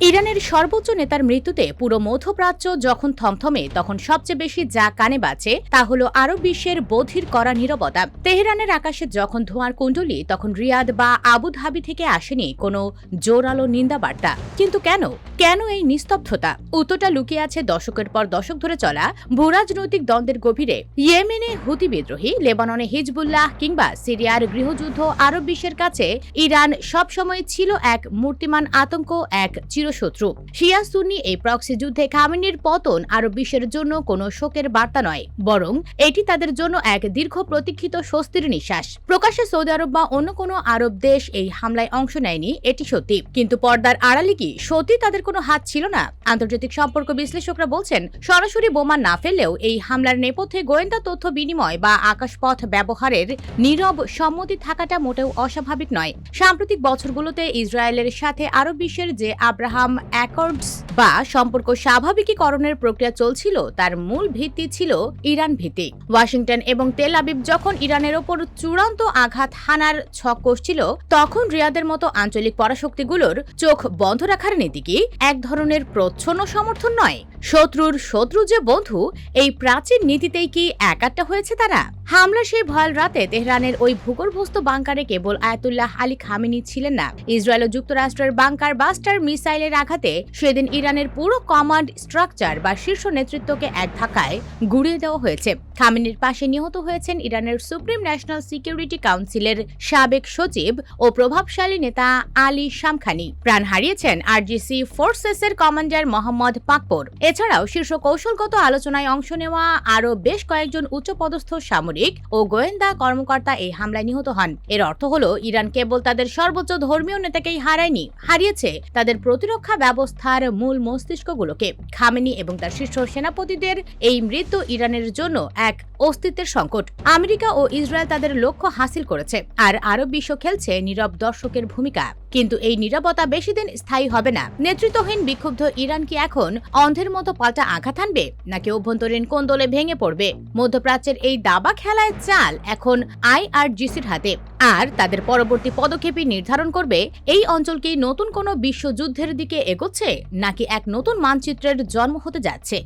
ইরানের সর্বোচ্চ নেতার মৃত্যুতে পুরো মধ্যপ্রাচ্য যখন থমথমে তখন সবচেয়ে বেশি যা কানে বাজে তা হলো আরব বিশ্বের বধির করা নীরবতা। তেহরানের আকাশে যখন ধোঁয়ার কুণ্ডলী, তখন রিয়াদ বা আবুধাবি থেকে আসেনি কোনো জোরালো নিন্দা বার্তা। কিন্তু কেন কেন এই নিস্তব্ধতা? উত্তরটা লুকিয়ে আছে দশকের পর দশক ধরে চলা ভূরাজনৈতিক দ্বন্দ্বের গভীরে। ইয়েমেনে হুতি বিদ্রোহী, লেবাননে হিজবুল্লাহ কিংবা সিরিয়ার গৃহযুদ্ধ, আরব বিশ্বের কাছে ইরান সবসময় ছিল এক মূর্তিমান আতঙ্ক, এক চিরশত্রু। শিয়া সুন্নি এই প্রক্সি যুদ্ধে খামেনির পতন আরব বিশ্বের জন্য কোনো শোকের বার্তা নয়, বরং এটি তাদের জন্য এক দীর্ঘ প্রতীক্ষিত স্বস্তির নিঃশ্বাস। প্রকাশ্যে সৌদি আরব বা অন্য কোনো আরব দেশ এই হামলায় অংশ নেয়নি, এটি সত্যি। কিন্তু পর্দার আড়ালে কি সত্যি তাদের কোনো হাত ছিল না? আন্তর্জাতিক সম্পর্ক বিশ্লেষকরা বলছেন, সরাসরি বোমা না ফেললেও এই হামলার নেপথ্যে গোয়েন্দা তথ্য বিনিময় বা আকাশপথ ব্যবহারের নীরব সম্মতি থাকাটা মোটেও অস্বাভাবিক নয়। সাম্প্রতিক বছরগুলোতে ইসরায়েলের সাথে আরব বিশ্বের যে আব্রাহাম অ্যাকর্ডস বা সম্পর্ক স্বাভাবিকীকরণের প্রক্রিয়া চলছিল, তার মূল ভিত্তি ছিল ইরান ভিত্তিক। ওয়াশিংটন এবং তেল আবিব যখন ইরানের ওপর চূড়ান্ত আঘাত হানার ছক কষছিল, তখন রিয়াদের মতো আঞ্চলিক পরাশক্তিগুলোর চোখ বন্ধ রাখার নীতি কি এক ধরনের প্রচ্ছন্ন সমর্থন নয়? শত্রুর শত্রু যে বন্ধু, এই প্রাচীন নীতিতেই কি একাট্টা হয়েছে তারা? হামলা সেই ভয়াল রাতে তেহরানের ওই ভূগর্ভস্থ বাংকারে কেবল আয়াতুল্লাহ আলী খামেনি ছিলেন না। ইসরায়েল ও যুক্তরাষ্ট্রের বাংকার বাস্টার মিসাইলের আঘাতে সেদিন ইরানের পুরো কমান্ড স্ট্রাকচার বা শীর্ষ নেতৃত্বকে এক ধাক্কায় গুড়িয়ে দেওয়া হয়েছে। খামেনির পাশে নিহত হয়েছেন ইরানের সুপ্রিম ন্যাশনাল সিকিউরিটি কাউন্সিলের সাবেক সচিব ও প্রভাবশালী নেতা আলী শামখানি। প্রাণ হারিয়েছেন আরজিসি ফোর্সেসের কমান্ডার মোহাম্মদ পাকপোর। এছাড়াও শীর্ষ কৌশলগত আলোচনায় অংশ নেওয়া আরও বেশ কয়েকজন উচ্চপদস্থ সামরিক ও গোয়েন্দা কর্মকর্তা এই হামলায় নিহত হন। এর অর্থ হলো, ইরান কেবল তাদের সর্বোচ্চ ধর্মীয় নেতাকেই হারায়নি, হারিয়েছে তাদের প্রতিরক্ষা ব্যবস্থার মূল মস্তিষ্কগুলোকে। খামেনি এবং তার শীর্ষ সেনাপতিদের এই মৃত্যু ইরানের জন্য এক অস্তিত্বের সংকট। আমেরিকা ও ইসরায়েল তাদের লক্ষ্য হাসিল করেছে, আর আরব বিশ্ব খেলছে নীরব দর্শকের ভূমিকা। কিন্তু এই নীরবতা বেশিদিন স্থায়ী হবে না। নেতৃত্বহীন বিক্ষুব্ধ ইরান কি এখন অন্ধের মতো পাল্টা আঘাত হানবে, নাকি অভ্যন্তরীণ কোন্দলে ভেঙে পড়বে? মধ্যপ্রাচ্যের এই দাবা খেলায় চাল এখন আইআরজিসির হাতে, আর তাদের পরবর্তী পদক্ষেপই নির্ধারণ করবে এই অঞ্চল কি নতুন কোনো বিশ্বযুদ্ধের দিকে এগোচ্ছে, নাকি এক নতুন মানচিত্রের জন্ম হতে যাচ্ছে।